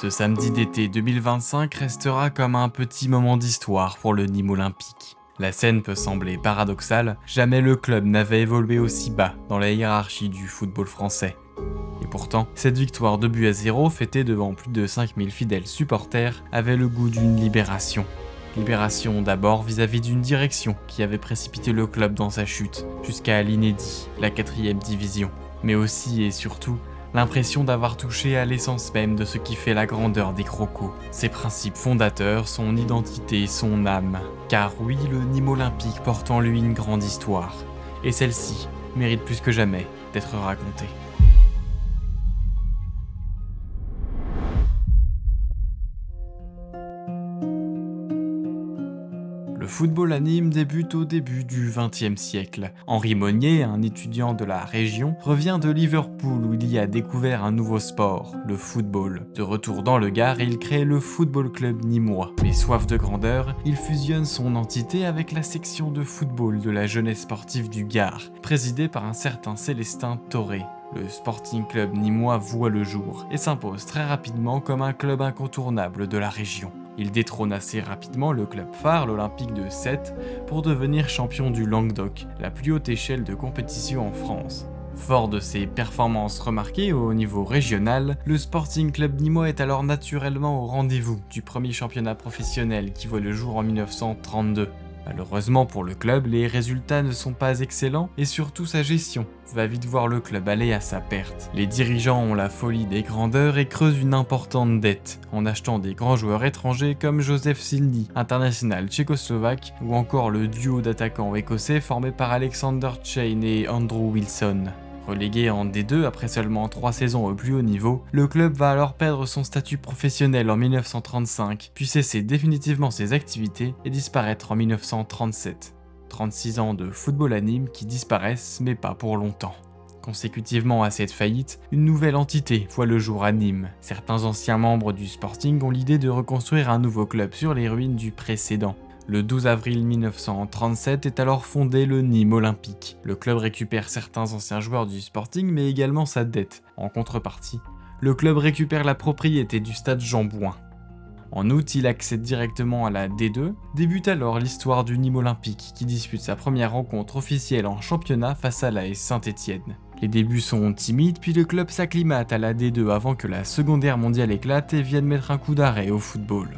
Ce samedi d'été 2025 restera comme un petit moment d'histoire pour le Nîmes Olympique. La scène peut sembler paradoxale, jamais le club n'avait évolué aussi bas dans la hiérarchie du football français. Et pourtant, cette victoire 2-0 fêtée devant plus de 5000 fidèles supporters avait le goût d'une libération. Libération d'abord vis-à-vis d'une direction qui avait précipité le club dans sa chute, jusqu'à l'inédit, la 4e division. Mais aussi et surtout, l'impression d'avoir touché à l'essence même de ce qui fait la grandeur des Crocos, ses principes fondateurs, son identité, son âme. Car oui, le Nîmes Olympique porte en lui une grande histoire, et celle-ci mérite plus que jamais d'être racontée. Le football à Nîmes débute au début du XXe siècle. Henri Monnier, un étudiant de la région, revient de Liverpool où il y a découvert un nouveau sport, le football. De retour dans le Gard, il crée le Football Club nîmois. Mais soif de grandeur, il fusionne son entité avec la section de football de la jeunesse sportive du Gard, présidée par un certain Célestin Torré. Le Sporting Club nîmois voit le jour et s'impose très rapidement comme un club incontournable de la région. Il détrône assez rapidement le club phare, l'Olympique de Sète, pour devenir champion du Languedoc, la plus haute échelle de compétition en France. Fort de ses performances remarquées au niveau régional, le Sporting Club nîmois est alors naturellement au rendez-vous du premier championnat professionnel qui voit le jour en 1932. Malheureusement pour le club, les résultats ne sont pas excellents et surtout sa gestion va vite voir le club aller à sa perte. Les dirigeants ont la folie des grandeurs et creusent une importante dette en achetant des grands joueurs étrangers comme Joseph Silny, international tchécoslovaque, ou encore le duo d'attaquants écossais formé par Alexander Chain et Andrew Wilson. Relégué en D2 après seulement 3 saisons au plus haut niveau, le club va alors perdre son statut professionnel en 1935, puis cesser définitivement ses activités et disparaître en 1937. 36 ans de football à Nîmes qui disparaissent, mais pas pour longtemps. Consécutivement à cette faillite, une nouvelle entité voit le jour à Nîmes. Certains anciens membres du Sporting ont l'idée de reconstruire un nouveau club sur les ruines du précédent. Le 12 avril 1937 est alors fondé le Nîmes Olympique. Le club récupère certains anciens joueurs du Sporting mais également sa dette. En contrepartie, le club récupère la propriété du stade Jean Bouin. En août, il accède directement à la D2. Débute alors l'histoire du Nîmes Olympique qui dispute sa première rencontre officielle en championnat face à l'AS Saint-Étienne. Les débuts sont timides puis le club s'acclimate à la D2 avant que la Seconde Guerre mondiale éclate et vienne mettre un coup d'arrêt au football.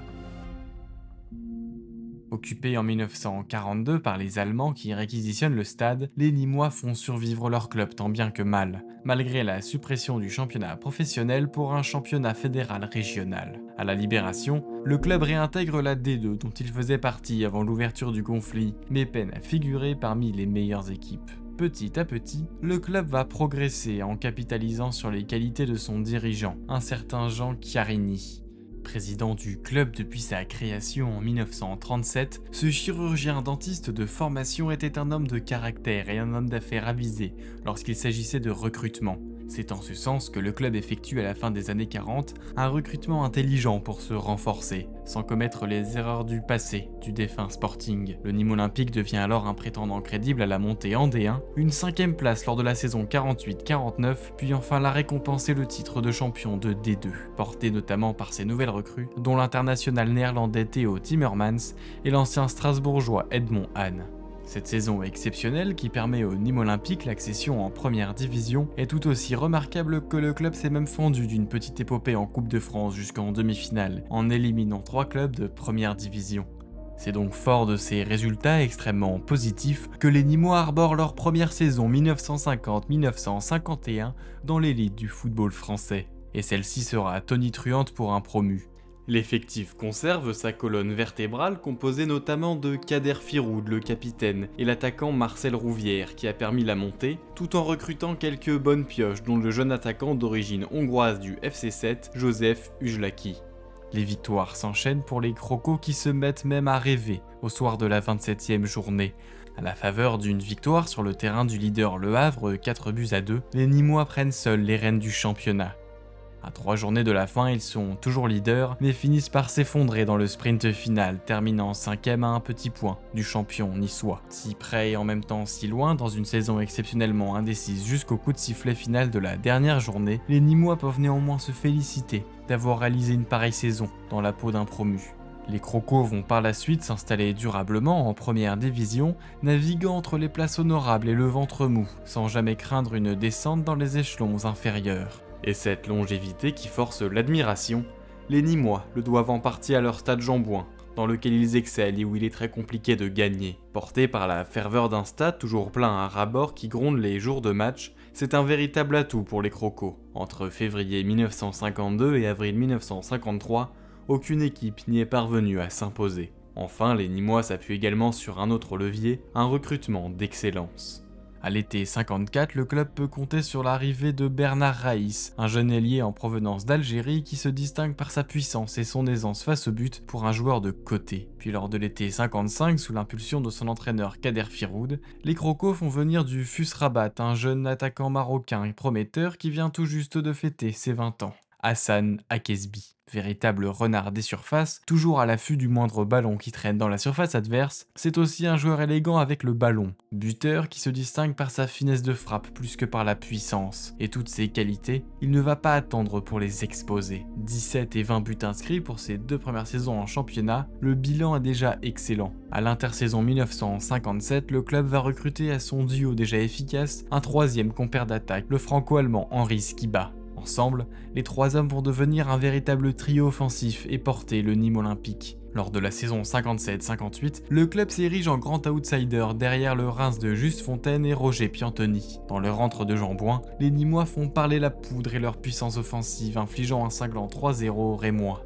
Occupés en 1942 par les Allemands qui réquisitionnent le stade, les Nîmois font survivre leur club tant bien que mal, malgré la suppression du championnat professionnel pour un championnat fédéral régional. À la Libération, le club réintègre la D2 dont il faisait partie avant l'ouverture du conflit, mais peine à figurer parmi les meilleures équipes. Petit à petit, le club va progresser en capitalisant sur les qualités de son dirigeant, un certain Jean Chiarini. Président du club depuis sa création en 1937, ce chirurgien dentiste de formation était un homme de caractère et un homme d'affaires avisé lorsqu'il s'agissait de recrutement. C'est en ce sens que le club effectue à la fin des années 40 un recrutement intelligent pour se renforcer, sans commettre les erreurs du passé du défunt Sporting. Le Nîmes Olympique devient alors un prétendant crédible à la montée en D1, une 5e place lors de la saison 48-49, puis enfin la récompense et le titre de champion de D2, porté notamment par ses nouvelles recrues, dont l'international néerlandais Theo Timmermans et l'ancien strasbourgeois Edmond Hahn. Cette saison exceptionnelle qui permet au Nîmes Olympique l'accession en première division est tout aussi remarquable que le club s'est même fendu d'une petite épopée en Coupe de France jusqu'en demi-finale, en éliminant 3 clubs de première division. C'est donc fort de ces résultats extrêmement positifs que les Nîmois arborent leur première saison 1950-1951 dans l'élite du football français. Et celle-ci sera tonitruante pour un promu. L'effectif conserve sa colonne vertébrale composée notamment de Kader Firoud, le capitaine, et l'attaquant Marcel Rouvière qui a permis la montée, tout en recrutant quelques bonnes pioches dont le jeune attaquant d'origine hongroise du FC Sète, Joseph Ujlaki. Les victoires s'enchaînent pour les Crocos qui se mettent même à rêver au soir de la 27e journée. À la faveur d'une victoire sur le terrain du leader Le Havre 4-2, les Nîmois prennent seuls les rênes du championnat. À 3 journées de la fin, ils sont toujours leaders, mais finissent par s'effondrer dans le sprint final, terminant 5ème à un petit point du champion niçois. Si près et en même temps si loin, dans une saison exceptionnellement indécise jusqu'au coup de sifflet final de la dernière journée, les Nîmois peuvent néanmoins se féliciter d'avoir réalisé une pareille saison dans la peau d'un promu. Les Crocos vont par la suite s'installer durablement en première division, naviguant entre les places honorables et le ventre mou, sans jamais craindre une descente dans les échelons inférieurs. Et cette longévité qui force l'admiration, les Nîmois le doivent en partie à leur stade Jean-Bouin, dans lequel ils excellent et où il est très compliqué de gagner. Porté par la ferveur d'un stade toujours plein à ras-bord qui gronde les jours de match, c'est un véritable atout pour les Crocos. Entre février 1952 et avril 1953, aucune équipe n'y est parvenue à s'imposer. Enfin, les Nîmois s'appuient également sur un autre levier, un recrutement d'excellence. À l'été 54, le club peut compter sur l'arrivée de Bernard Raïs, un jeune ailier en provenance d'Algérie qui se distingue par sa puissance et son aisance face au but pour un joueur de côté. Puis lors de l'été 55, sous l'impulsion de son entraîneur Kader Firoud, les Crocos font venir du FUS Rabat, un jeune attaquant marocain et prometteur qui vient tout juste de fêter ses 20 ans. Hassan Akesbi, véritable renard des surfaces, toujours à l'affût du moindre ballon qui traîne dans la surface adverse, c'est aussi un joueur élégant avec le ballon, buteur qui se distingue par sa finesse de frappe plus que par la puissance. Et toutes ces qualités, il ne va pas attendre pour les exposer. 17 et 20 buts inscrits pour ses 2 premières saisons en championnat, le bilan est déjà excellent. À l'intersaison 1957, le club va recruter à son duo déjà efficace un 3e compère d'attaque, le franco-allemand Henri Skiba. Ensemble, les 3 hommes vont devenir un véritable trio offensif et porter le Nîmes olympique. Lors de la saison 57-58, le club s'érige en grand outsider derrière le Reims de Juste Fontaine et Roger Piantoni. Dans leur rentre de Jean-Bouin, les Nîmois font parler la poudre et leur puissance offensive, infligeant un cinglant 3-0 aux Rémois.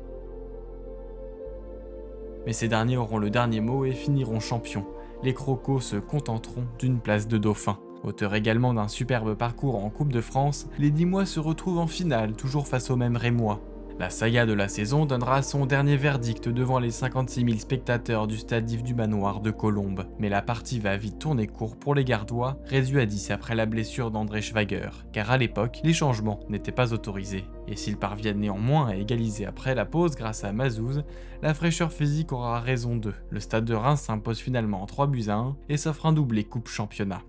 Mais ces derniers auront le dernier mot et finiront champions. Les Crocos se contenteront d'une place de dauphin. Auteur également d'un superbe parcours en Coupe de France, les Nîmois se retrouvent en finale, toujours face aux mêmes Rémois. La saga de la saison donnera son dernier verdict devant les 56 000 spectateurs du stade Yves du Manoir de Colombes. Mais la partie va vite tourner court pour les Gardois, réduits à 10 après la blessure d'André Schwager, car à l'époque, les changements n'étaient pas autorisés. Et s'ils parviennent néanmoins à égaliser après la pause grâce à Mazouz, la fraîcheur physique aura raison d'eux. Le stade de Reims s'impose finalement en 3-1 et s'offre un doublé coupe championnat.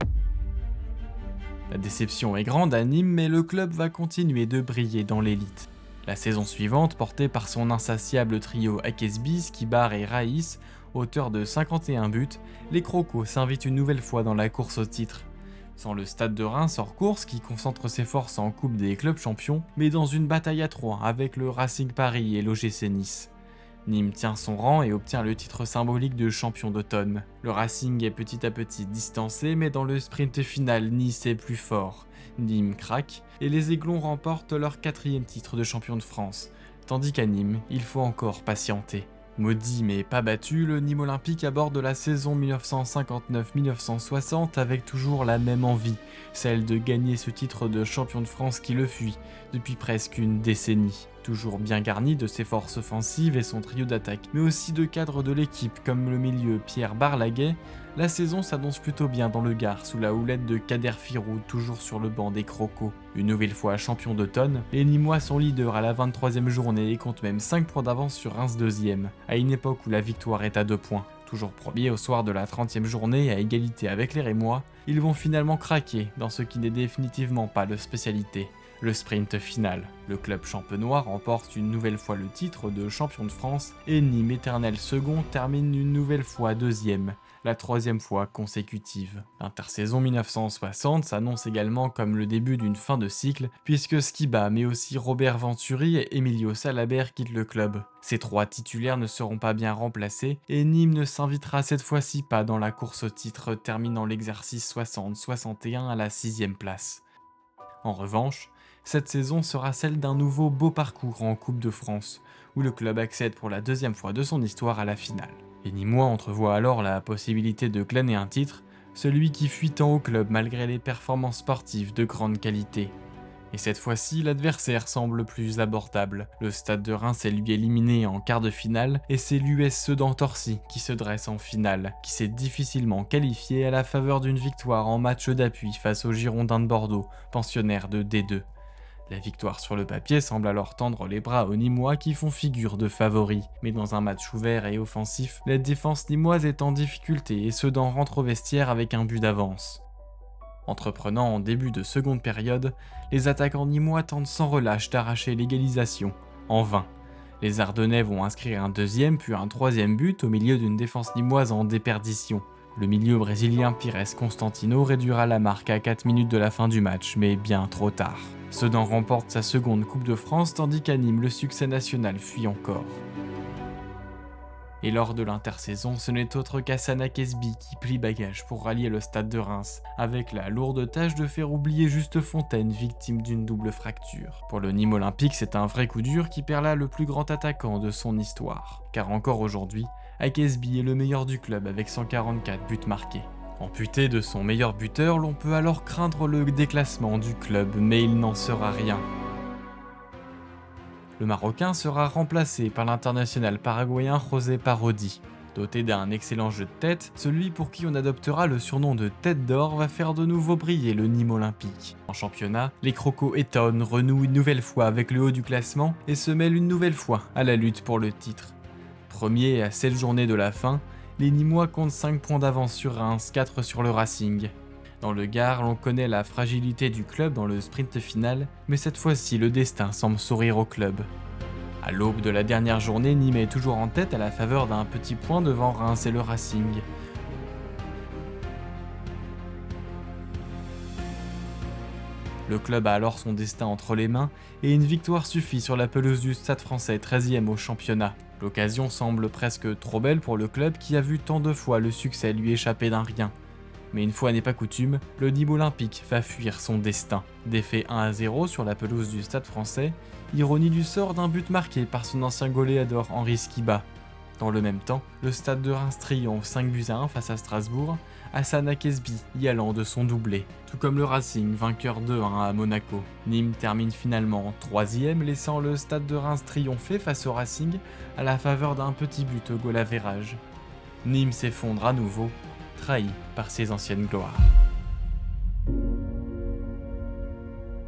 La déception est grande à Nîmes, mais le club va continuer de briller dans l'élite. La saison suivante, portée par son insatiable trio Akesbi, Skibar et Raïs, auteur de 51 buts, les Crocos s'invitent une nouvelle fois dans la course au titre. Sans le stade de Reims hors course qui concentre ses forces en Coupe des clubs champions, mais dans une bataille à 3 avec le Racing Paris et l'OGC Nice. Nîmes tient son rang et obtient le titre symbolique de champion d'automne. Le Racing est petit à petit distancé, mais dans le sprint final, Nice est plus fort. Nîmes craque, et les Aiglons remportent leur 4e titre de champion de France. Tandis qu'à Nîmes, il faut encore patienter. Maudit mais pas battu, le Nîmes olympique aborde la saison 1959-1960 avec toujours la même envie, celle de gagner ce titre de champion de France qui le fuit depuis presque une décennie. Toujours bien garni de ses forces offensives et son trio d'attaque, mais aussi de cadres de l'équipe comme le milieu Pierre Barlaguet, la saison s'annonce plutôt bien dans le Gard sous la houlette de Kader Firoud toujours sur le banc des Crocos. Une nouvelle fois champion d'automne, les Nîmois sont leaders à la 23e journée et comptent même 5 points d'avance sur Reims 2e, à une époque où la victoire est à 2 points. Toujours premier au soir de la 30e journée à égalité avec les Rémois, ils vont finalement craquer dans ce qui n'est définitivement pas leur spécialité. Le sprint final. Le club champenois remporte une nouvelle fois le titre de champion de France et Nîmes éternel second termine une nouvelle fois 2e, la 3e fois consécutive. L'intersaison 1960 s'annonce également comme le début d'une fin de cycle puisque Skiba mais aussi Robert Venturi et Emilio Salabert quittent le club. Ces 3 titulaires ne seront pas bien remplacés et Nîmes ne s'invitera cette fois-ci pas dans la course au titre terminant l'exercice 60-61 à la 6e place. En revanche, cette saison sera celle d'un nouveau beau parcours en Coupe de France, où le club accède pour la 2e fois de son histoire à la finale. Les Nîmois entrevoient alors la possibilité de glaner un titre, celui qui fuit tant au club malgré les performances sportives de grande qualité. Et cette fois-ci, l'adversaire semble plus abordable. Le stade de Reims est lui éliminé en quart de finale, et c'est l'US Sedan Torcy qui se dresse en finale, qui s'est difficilement qualifié à la faveur d'une victoire en match d'appui face aux Girondins de Bordeaux, pensionnaires de D2. La victoire sur le papier semble alors tendre les bras aux Nîmois qui font figure de favoris. Mais dans un match ouvert et offensif, la défense nîmoise est en difficulté et Sedan rentre au vestiaire avec un but d'avance. Entreprenant en début de seconde période, les attaquants nîmois tentent sans relâche d'arracher l'égalisation. En vain. Les Ardennais vont inscrire un deuxième puis un troisième but au milieu d'une défense nîmoise en déperdition. Le milieu brésilien Pires Constantino réduira la marque à 4 minutes de la fin du match, mais bien trop tard. Sedan remporte sa seconde Coupe de France tandis qu'à Nîmes, le succès national fuit encore. Et lors de l'intersaison, ce n'est autre qu'Hassan Akesbi qui plie bagage pour rallier le stade de Reims, avec la lourde tâche de faire oublier Juste Fontaine, victime d'une double fracture. Pour le Nîmes Olympique, c'est un vrai coup dur qui perd là le plus grand attaquant de son histoire. Car encore aujourd'hui, Akesbi est le meilleur du club avec 144 buts marqués. Amputé de son meilleur buteur, l'on peut alors craindre le déclassement du club, mais il n'en sera rien. Le Marocain sera remplacé par l'international paraguayen José Parodi. Doté d'un excellent jeu de tête, celui pour qui on adoptera le surnom de Tête d'Or va faire de nouveau briller le Nîmes Olympique. En championnat, les Crocos étonnent, renouent une nouvelle fois avec le haut du classement et se mêlent une nouvelle fois à la lutte pour le titre. Premier à 7 journées de la fin, les Nîmois comptent 5 points d'avance sur Reims, 4 sur le Racing. Dans le Gard, l'on connaît la fragilité du club dans le sprint final, mais cette fois-ci le destin semble sourire au club. À l'aube de la dernière journée, Nîmes est toujours en tête à la faveur d'un petit point devant Reims et le Racing. Le club a alors son destin entre les mains et une victoire suffit sur la pelouse du Stade Français 13e au championnat. L'occasion semble presque trop belle pour le club qui a vu tant de fois le succès lui échapper d'un rien. Mais une fois n'est pas coutume, le Nîmes Olympique va fuir son destin. Défait 1-0 sur la pelouse du Stade Français, ironie du sort d'un but marqué par son ancien goléador Henri Skiba. Dans le même temps, le Stade de Reims triomphe 5-1 face à Strasbourg, Hassan Akesbi y allant de son doublé, tout comme le Racing vainqueur 2-1 à Monaco. Nîmes termine finalement 3e, laissant le Stade de Reims triompher face au Racing à la faveur d'un petit but au goal average. Nîmes s'effondre à nouveau, trahi par ses anciennes gloires.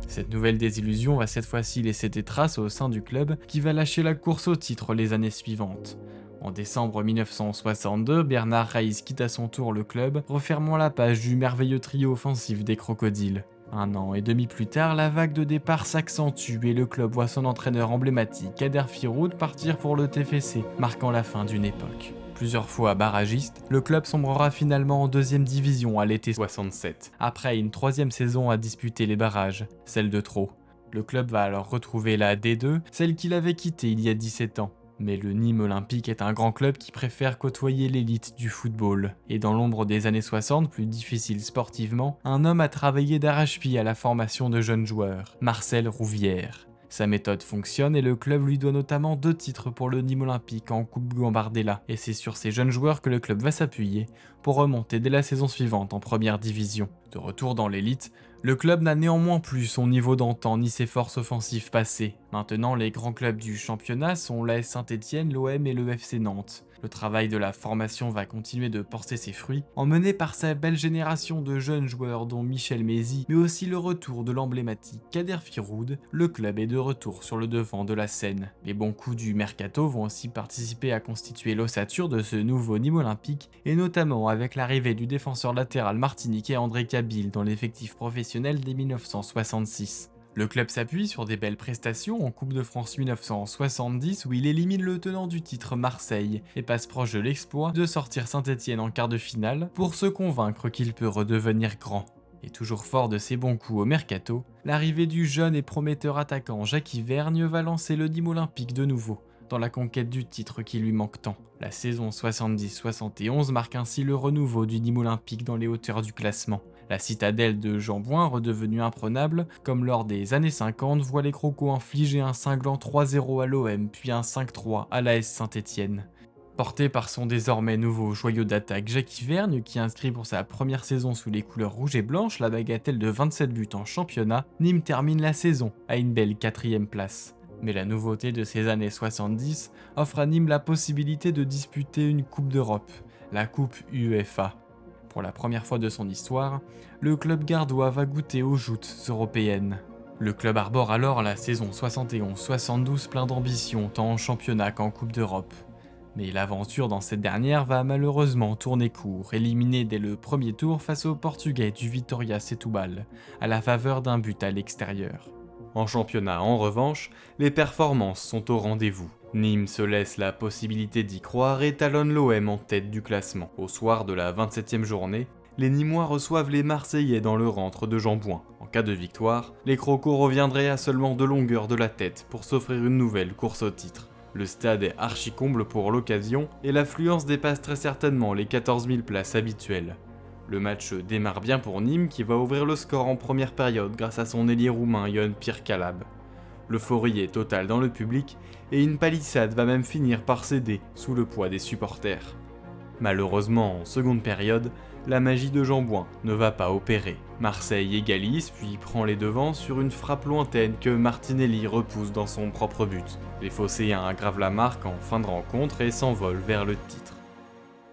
Cette nouvelle désillusion va cette fois-ci laisser des traces au sein du club qui va lâcher la course au titre les années suivantes. En décembre 1962, Bernard Reiss quitte à son tour le club, refermant la page du merveilleux trio offensif des Crocodiles. 1 an et demi plus tard, la vague de départ s'accentue et le club voit son entraîneur emblématique, Kader Firoud, partir pour le TFC, marquant la fin d'une époque. Plusieurs fois barragiste, le club sombrera finalement en 2e division à l'été 67, après une 3e saison à disputer les barrages, celle de trop. Le club va alors retrouver la D2, celle qu'il avait quittée il y a 17 ans. Mais le Nîmes Olympique est un grand club qui préfère côtoyer l'élite du football. Et dans l'ombre des années 60, plus difficiles sportivement, un homme a travaillé d'arrache-pied à la formation de jeunes joueurs, Marcel Rouvière. Sa méthode fonctionne et le club lui doit notamment 2 titres pour le Nîmes Olympique en Coupe Gambardella. Et c'est sur ces jeunes joueurs que le club va s'appuyer pour remonter dès la saison suivante en première division. De retour dans l'élite, le club n'a néanmoins plus son niveau d'antan ni ses forces offensives passées. Maintenant, les grands clubs du championnat sont l'AS Saint-Étienne, l'OM et le FC Nantes. Le travail de la formation va continuer de porter ses fruits, emmené par sa belle génération de jeunes joueurs dont Michel Mézy, mais aussi le retour de l'emblématique Kader Firoud. Le club est de retour sur le devant de la scène. Les bons coups du mercato vont aussi participer à constituer l'ossature de ce nouveau Nîmes Olympique, et notamment avec l'arrivée du défenseur latéral martiniquais André Cabil dans l'effectif professionnel dès 1966. Le club s'appuie sur des belles prestations en Coupe de France 1970 où il élimine le tenant du titre Marseille et passe proche de l'exploit de sortir Saint-Étienne en quart de finale pour se convaincre qu'il peut redevenir grand. Et toujours fort de ses bons coups au mercato, l'arrivée du jeune et prometteur attaquant Jackie Vergne va lancer le Nîmes Olympique de nouveau dans la conquête du titre qui lui manque tant. La saison 70-71 marque ainsi le renouveau du Nîmes Olympique dans les hauteurs du classement. La citadelle de Jean-Bouin, redevenue imprenable, comme lors des années 50, voit les Crocos infliger un cinglant 3-0 à l'OM, puis un 5-3 à l'AS Saint-Étienne. Porté par son désormais nouveau joyau d'attaque Jackie Vergne, qui inscrit pour sa première saison sous les couleurs rouges et blanches la bagatelle de 27 buts en championnat, Nîmes termine la saison à une belle 4e place. Mais la nouveauté de ces années 70 offre à Nîmes la possibilité de disputer une Coupe d'Europe, la Coupe UEFA. Pour la première fois de son histoire, le club gardois va goûter aux joutes européennes. Le club arbore alors la saison 71-72 plein d'ambition tant en championnat qu'en Coupe d'Europe. Mais l'aventure dans cette dernière va malheureusement tourner court, éliminé dès le premier tour face aux Portugais du Vitória Setúbal, à la faveur d'un but à l'extérieur. En championnat, en revanche, les performances sont au rendez-vous. Nîmes se laisse la possibilité d'y croire et talonne l'OM en tête du classement. Au soir de la 27e journée, les Nîmois reçoivent les Marseillais dans le rentre de Jean Bouin. En cas de victoire, les Crocos reviendraient à seulement 2 longueurs de la tête pour s'offrir une nouvelle course au titre. Le stade est archi-comble pour l'occasion et l'affluence dépasse très certainement les 14 000 places habituelles. Le match démarre bien pour Nîmes qui va ouvrir le score en première période grâce à son ailier roumain Ion Pirkalab. L'euphorie est totale dans le public et une palissade va même finir par céder sous le poids des supporters. Malheureusement, en seconde période, la magie de Jean Bouin ne va pas opérer. Marseille égalise puis prend les devants sur une frappe lointaine que Martinelli repousse dans son propre but. Les Phocéens aggravent la marque en fin de rencontre et s'envolent vers le titre.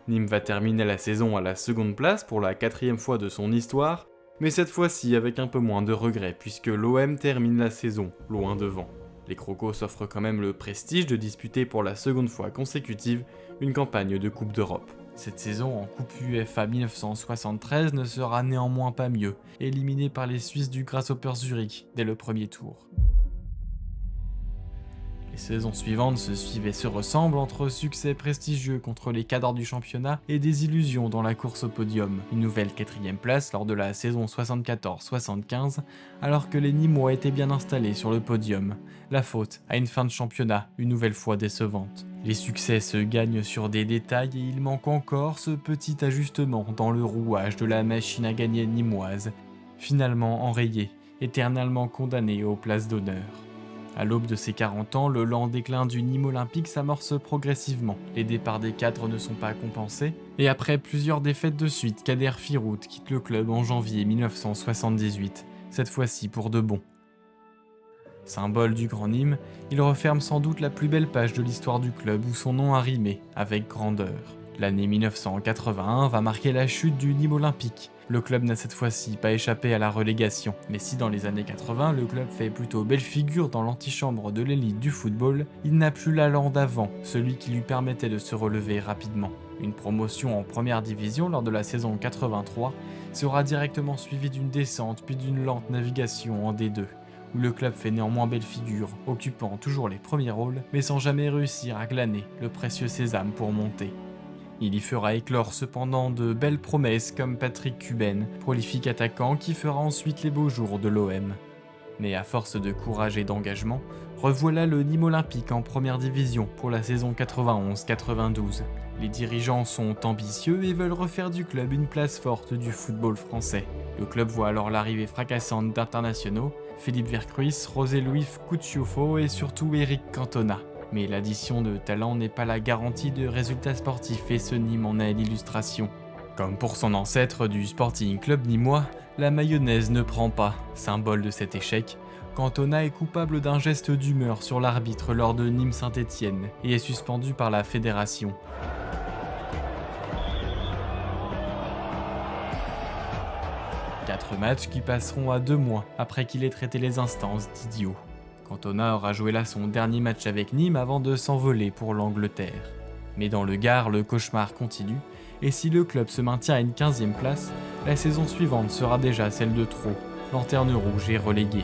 Nîmes va terminer la saison à la seconde place pour la 4e fois de son histoire, mais cette fois-ci avec un peu moins de regrets puisque l'OM termine la saison loin devant. Les Crocos s'offrent quand même le prestige de disputer pour la seconde fois consécutive une campagne de Coupe d'Europe. Cette saison en Coupe UEFA 1973 ne sera néanmoins pas mieux, éliminé par les Suisses du Grasshopper Zurich dès le premier tour. Les saisons suivantes se suivent et se ressemblent entre succès prestigieux contre les cadres du championnat et désillusions dans la course au podium. Une nouvelle 4e place lors de la saison 74-75, alors que les Nîmois étaient bien installés sur le podium. La faute à une fin de championnat une nouvelle fois décevante. Les succès se gagnent sur des détails et il manque encore ce petit ajustement dans le rouage de la machine à gagner nîmoise, finalement enrayé, éternellement condamné aux places d'honneur. À l'aube de ses 40 ans, le lent déclin du Nîmes olympique s'amorce progressivement. Les départs des cadres ne sont pas compensés, et après plusieurs défaites de suite, Kader Firout quitte le club en janvier 1978, cette fois-ci pour de bon. Symbole du Grand Nîmes, il referme sans doute la plus belle page de l'histoire du club où son nom a rimé avec grandeur. L'année 1981 va marquer la chute du Nîmes olympique. Le club n'a cette fois-ci pas échappé à la relégation, mais si dans les années 80 le club fait plutôt belle figure dans l'antichambre de l'élite du football, il n'a plus l'allant d'avant, celui qui lui permettait de se relever rapidement. Une promotion en première division lors de la saison 83 sera directement suivie d'une descente puis d'une lente navigation en D2, où le club fait néanmoins belle figure, occupant toujours les premiers rôles, mais sans jamais réussir à glaner le précieux sésame pour monter. Il y fera éclore cependant de belles promesses comme Patrick Cuben, prolifique attaquant qui fera ensuite les beaux jours de l'OM. Mais à force de courage et d'engagement, revoilà le Nîmes olympique en première division pour la saison 91-92. Les dirigeants sont ambitieux et veulent refaire du club une place forte du football français. Le club voit alors l'arrivée fracassante d'internationaux, Philippe Vercruis, José Luis Cucciufo et surtout Eric Cantona. Mais l'addition de talent n'est pas la garantie de résultats sportifs et ce Nîmes en est l'illustration. Comme pour son ancêtre du Sporting Club nîmois, la mayonnaise ne prend pas. Symbole de cet échec, Cantona est coupable d'un geste d'humeur sur l'arbitre lors de Nîmes-Saint-Étienne et est suspendu par la fédération. Quatre matchs qui passeront à 2 mois après qu'il ait traité les instances d'idiots. Cantona aura joué là son dernier match avec Nîmes avant de s'envoler pour l'Angleterre. Mais dans le Gard, le cauchemar continue, et si le club se maintient à une 15e place, la saison suivante sera déjà celle de trop, lanterne rouge et relégué.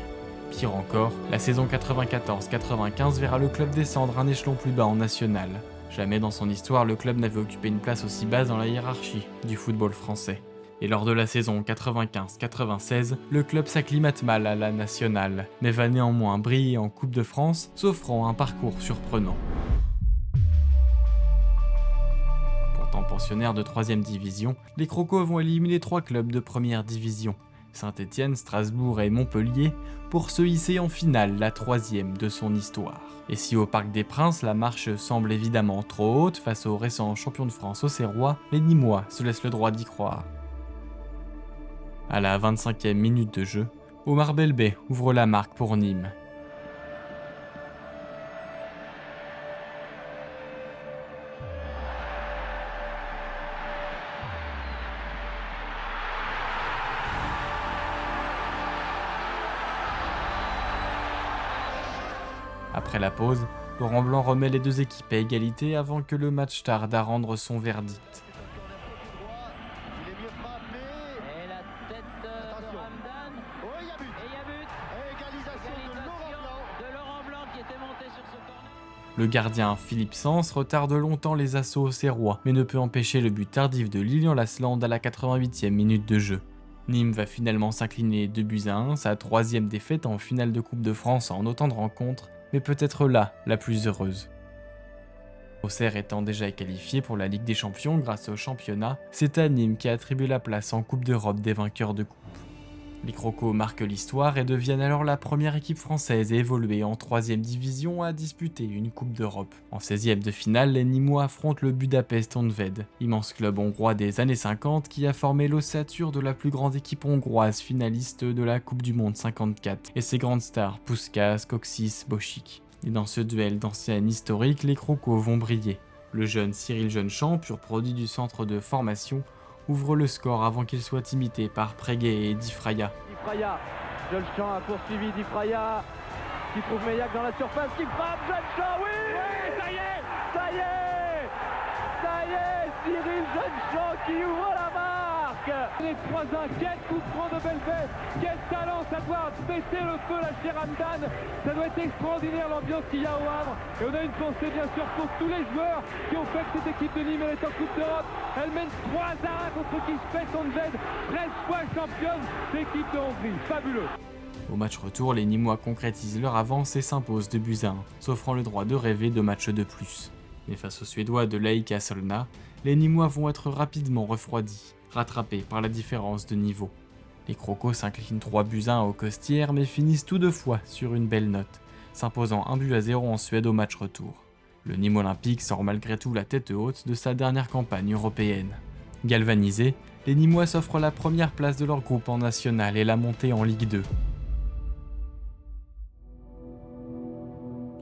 Pire encore, la saison 94-95 verra le club descendre un échelon plus bas en national. Jamais dans son histoire, le club n'avait occupé une place aussi basse dans la hiérarchie du football français. Et lors de la saison 95-96, le club s'acclimate mal à la nationale, mais va néanmoins briller en Coupe de France, s'offrant un parcours surprenant. Pourtant pensionnaires de 3e division, les Crocos vont éliminer 3 clubs de première division, Saint-Étienne, Strasbourg et Montpellier, pour se hisser en finale, la 3e de son histoire. Et si au Parc des Princes, la marche semble évidemment trop haute face aux récents champions de France auxerrois, les Nîmois se laissent le droit d'y croire. À la 25e minute de jeu, Omar Belbé ouvre la marque pour Nîmes. Après la pause, Laurent Blanc remet les deux équipes à égalité avant que le match tarde à rendre son verdict. Et la tête de Ramdan. Et il y a but. Égalisation de Laurent Blanc qui était monté sur ce corner. Le gardien Philippe Sens retarde longtemps les assauts sérois, mais ne peut empêcher le but tardif de Lilian Lasland à la 88e minute de jeu. Nîmes va finalement s'incliner 2-1, sa troisième défaite en finale de Coupe de France en autant de rencontres, mais peut-être là la plus heureuse. Auxerre étant déjà qualifié pour la Ligue des Champions grâce au championnat, c'est à Nîmes qui a attribué la place en Coupe d'Europe des vainqueurs de coupe. Les Crocos marquent l'histoire et deviennent alors la première équipe française à évoluer en 3e division à disputer une Coupe d'Europe. En 16e de finale, les Nîmois affrontent le Budapest Honvéd, immense club hongrois des années 50 qui a formé l'ossature de la plus grande équipe hongroise finaliste de la Coupe du Monde 54, et ses grandes stars Puskás, Kocsis, Bošík. Et dans ce duel d'anciennes historiques, les Crocos vont briller. Le jeune Cyril Jeunechamp, pur produit du centre de formation, ouvre le score avant qu'il soit imité par Préguet et Di Fraia. Di Fraia, Jeunechamp a poursuivi Di Fraia, qui trouve Meillac dans la surface, qui frappe, Jeunechamp, oui, ça y est, ça y est, ça y est, Cyril Jeunechamp qui ouvre la marque. Les 3-1, quel coup de franc de Belfait, quel talent, ça doit baisser le feu là chez Ramdan, ça doit être extraordinaire l'ambiance qu'il y a au Havre, et on a une pensée bien sûr pour tous les joueurs qui ont fait que cette équipe de Nîmes elle est en Coupe d'Europe, elle mène 3-1 contre Kispet Honvéd, 13 fois championne d'équipe de Hongrie, fabuleux. Au match retour, les Nîmois concrétisent leur avance et s'imposent 2-1, s'offrant le droit de rêver de matchs de plus. Mais face aux Suédois de l'AIK Solna, les Nîmois vont être rapidement refroidis, rattrapés par la différence de niveau. Les Crocos s'inclinent 3-1 au Costières mais finissent tout deux fois sur une belle note, s'imposant 1-0 en Suède au match retour. Le Nîmes Olympique sort malgré tout la tête haute de sa dernière campagne européenne. Galvanisés, les Nîmois s'offrent la première place de leur groupe en national et la montée en Ligue 2.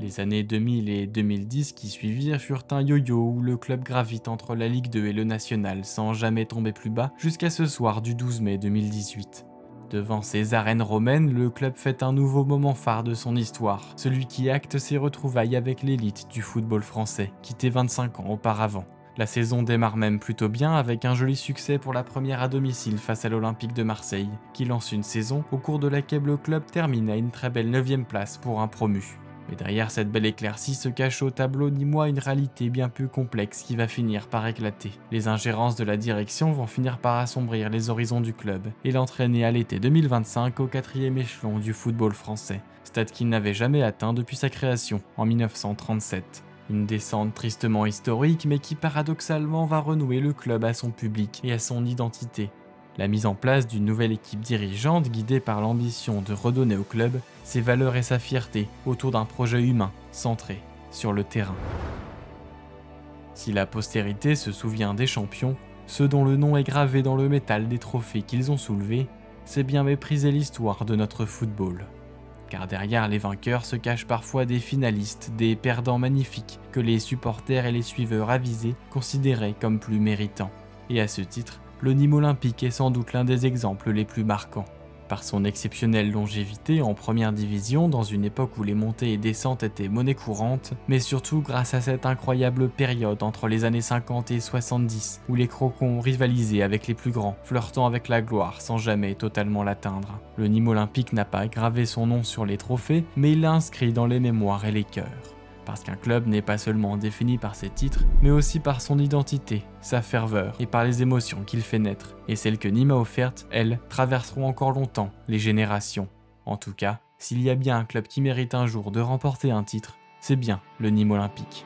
Les années 2000 et 2010 qui suivirent furent un yo-yo où le club gravite entre la Ligue 2 et le National sans jamais tomber plus bas jusqu'à ce soir du 12 mai 2018. Devant ces arènes romaines, le club fête un nouveau moment phare de son histoire, celui qui acte ses retrouvailles avec l'élite du football français, quitté 25 ans auparavant. La saison démarre même plutôt bien avec un joli succès pour la première à domicile face à l'Olympique de Marseille, qui lance une saison au cours de laquelle le club termine à une très belle 9e place pour un promu. Mais derrière cette belle éclaircie se cache au tableau nîmois une réalité bien plus complexe qui va finir par éclater. Les ingérences de la direction vont finir par assombrir les horizons du club et l'entraîner à l'été 2025 au 4e échelon du football français, stade qu'il n'avait jamais atteint depuis sa création en 1937. Une descente tristement historique mais qui paradoxalement va renouer le club à son public et à son identité. La mise en place d'une nouvelle équipe dirigeante guidée par l'ambition de redonner au club ses valeurs et sa fierté autour d'un projet humain centré sur le terrain. Si la postérité se souvient des champions, ceux dont le nom est gravé dans le métal des trophées qu'ils ont soulevés, c'est bien mépriser l'histoire de notre football. Car derrière les vainqueurs se cachent parfois des finalistes, des perdants magnifiques que les supporters et les suiveurs avisés considéraient comme plus méritants. Et à ce titre, le Nîmes Olympique est sans doute l'un des exemples les plus marquants. Par son exceptionnelle longévité en première division dans une époque où les montées et descentes étaient monnaie courante, mais surtout grâce à cette incroyable période entre les années 50 et 70 où les Crocos ont rivalisé avec les plus grands, flirtant avec la gloire sans jamais totalement l'atteindre. Le Nîmes Olympique n'a pas gravé son nom sur les trophées, mais il l'a inscrit dans les mémoires et les cœurs. Parce qu'un club n'est pas seulement défini par ses titres, mais aussi par son identité, sa ferveur et par les émotions qu'il fait naître. Et celles que Nîmes a offertes, elles, traverseront encore longtemps les générations. En tout cas, s'il y a bien un club qui mérite un jour de remporter un titre, c'est bien le Nîmes Olympique.